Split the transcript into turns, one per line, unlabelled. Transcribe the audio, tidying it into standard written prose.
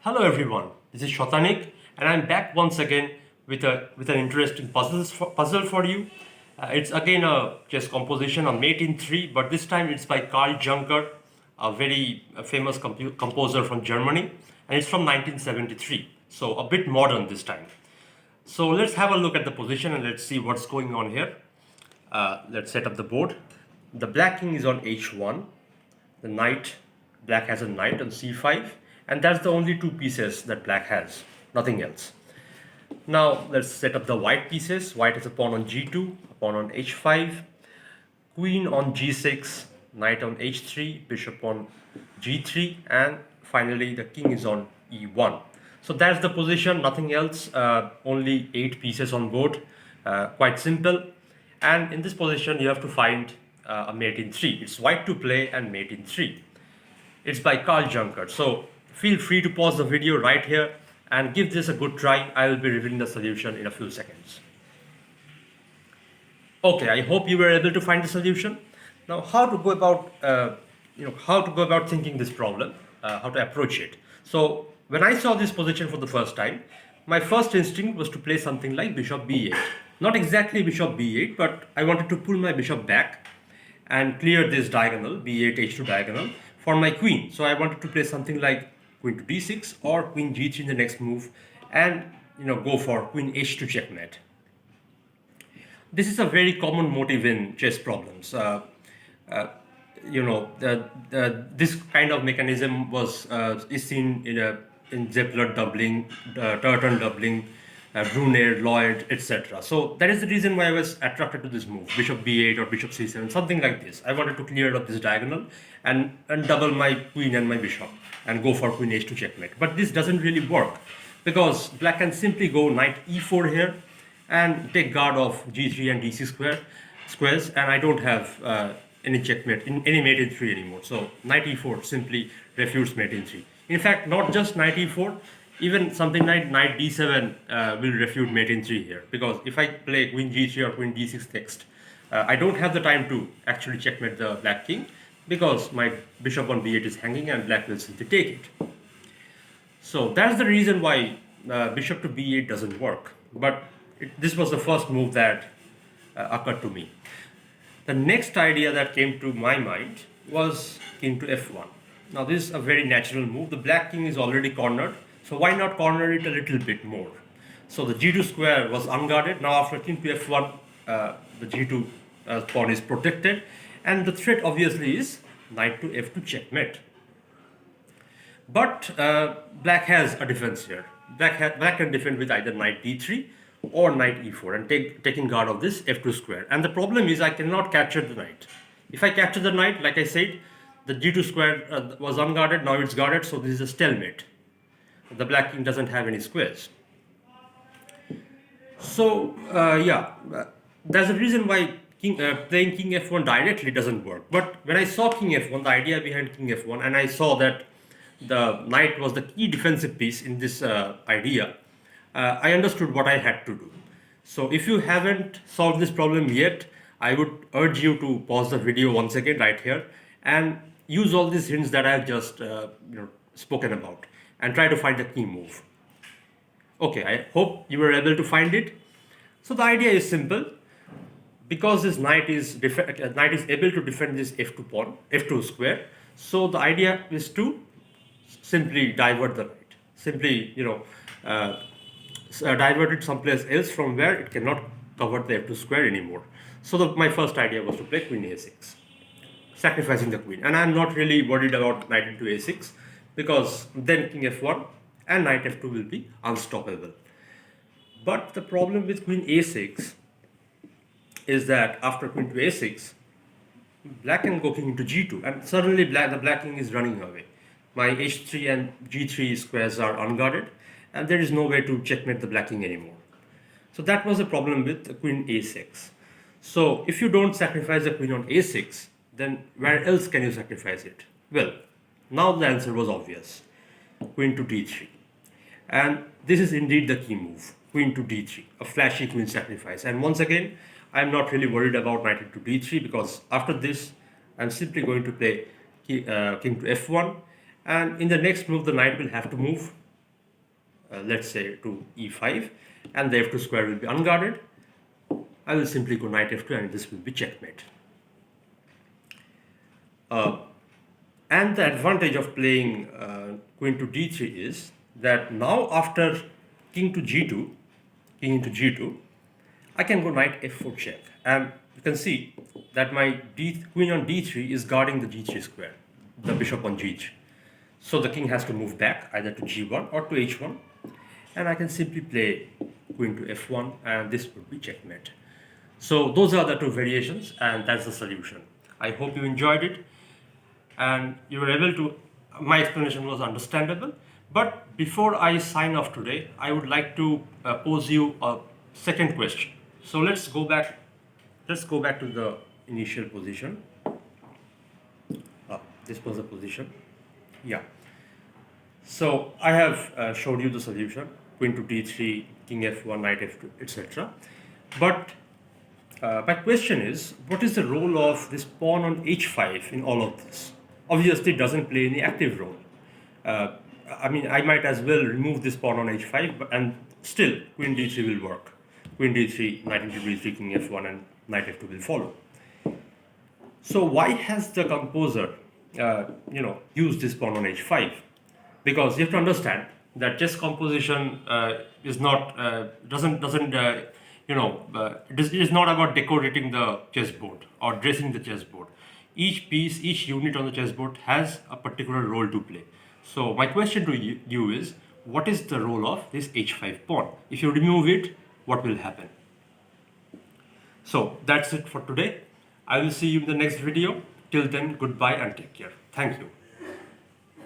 Hello everyone, this is Satanick and I'm back once again with an interesting puzzle for you. It's again a chess composition on mate in 3, but this time it's by Karl Junker, a very famous composer from Germany, and it's from 1973, so a bit modern this time. So let's have a look at the position and let's see what's going on here. Let's set up the board. The black king is on h1, the knight, black has a knight on c5, and that's the only two pieces that black has, nothing else. Now let's set up the white pieces. White has a pawn on g2, a pawn on h5, queen on g6, knight on h3, bishop on g3, and finally the king is on e1. So that's the position, nothing else, only 8 pieces on board, quite simple. And in this position you have to find a mate in 3. It's white to play and mate in 3. It's by Karl Junker. So feel free to pause the video right here and give this a good try. I will be revealing the solution in a few seconds. Okay, I hope you were able to find the solution. Now, how to go about thinking this problem, how to approach it. So when I saw this position for the first time, my first instinct was to play something like bishop b8. Not exactly bishop b8, but I wanted to pull my bishop back and clear this diagonal, b8 h2 diagonal, for my queen. So I wanted to play something like queen to d6 or queen g3 in the next move, and go for queen h2 checkmate. This is a very common motive in chess problems. This kind of mechanism is seen in Zeppler doubling, Turton doubling, Bruner, Lloyd, etc. So that is the reason why I was attracted to this move, bishop b8 or bishop c7, something like this. I wanted to clear up this diagonal and double my queen and my bishop and go for queen h2 checkmate. But this doesn't really work because black can simply go knight e4 here and take guard of g3 and d6 squares, and I don't have any checkmate, any mate in 3 anymore. So knight e4 simply refutes mate in 3. In fact, not just knight e4, even something like knight d7 will refute mate in 3 here, because if I play queen g3 or queen d6 next, I don't have the time to actually checkmate the black king because my bishop on b8 is hanging and black will simply take it. So that's the reason why bishop to b8 doesn't work. But this was the first move that occurred to me. The next idea that came to my mind was king to f1. Now this is a very natural move. The black king is already cornered, so why not corner it a little bit more? So the g2 square was unguarded. Now after king to f1, the g2 pawn is protected, and the threat obviously is knight to f2 checkmate. But black has a defense here. Black can defend with either knight d3 or knight e4 and taking guard of this f2 square. And the problem is I cannot capture the knight. If I capture the knight, like I said, the g2 square was unguarded, now it's guarded, so this is a stalemate. The black king doesn't have any squares. So that's the reason why playing king f1 directly doesn't work. But when I saw king f1, the idea behind king f1, and I saw that the knight was the key defensive piece in this idea, I understood what I had to do. So if you haven't solved this problem yet, I would urge you to pause the video once again right here and use all these hints that I have just spoken about and try to find the key move. Okay, I hope you were able to find it. So the idea is simple. Because this knight is able to defend this f2 pawn, f2 square, so the idea is to simply divert the knight. Simply, divert it someplace else from where it cannot cover the f2 square anymore. So my first idea was to play queen a6, sacrificing the queen. And I'm not really worried about knight into a6 because then king f1 and knight f2 will be unstoppable. But the problem with queen a6 is that after queen to a6, black can go king into g2, and suddenly the black king is running away. My h3 and g3 squares are unguarded, and there is no way to checkmate the black king anymore. So that was the problem with queen a6. So if you don't sacrifice the queen on a6, then where else can you sacrifice it? Well, now the answer was obvious. Queen to d3. And this is indeed the key move. Queen to d3, a flashy queen sacrifice. And once again, I'm not really worried about knight into d3 because after this, I'm simply going to play king to f1, and in the next move the knight will have to move let's say to e5, and the f2 square will be unguarded, I will simply go knight f2 and this will be checkmate. And the advantage of playing queen to d3 is that now after king to g2, king into g2, I can go knight f4 check. And you can see that my queen on d3 is guarding the g3 square, the bishop on g3. So the king has to move back either to g1 or to h1. And I can simply play queen to f1 and this would be checkmate. So those are the two variations and that's the solution. I hope you enjoyed it and you were able to, my explanation was understandable. But before I sign off today, I would like to pose you a second question. So let's go back to the initial position. This was the position. Yeah. So I have showed you the solution, queen to d3, king f1, knight f2, etc. But my question is, what is the role of this pawn on h5 in all of this? Obviously, it doesn't play any active role. I mean, I might as well remove this pawn on h5, and still queen d3 will work. Queen d3, knight into d3, king f1, and knight f2 will follow. So why has the composer, used this pawn on h5? Because you have to understand that chess composition is not it is not about decorating the chessboard or dressing the chessboard. Each piece, each unit on the chessboard has a particular role to play. So my question to you is, what is the role of this h5 pawn? If you remove it, what will happen? So that's it for today. I will see you in the next video. Till then, goodbye and take care. Thank you.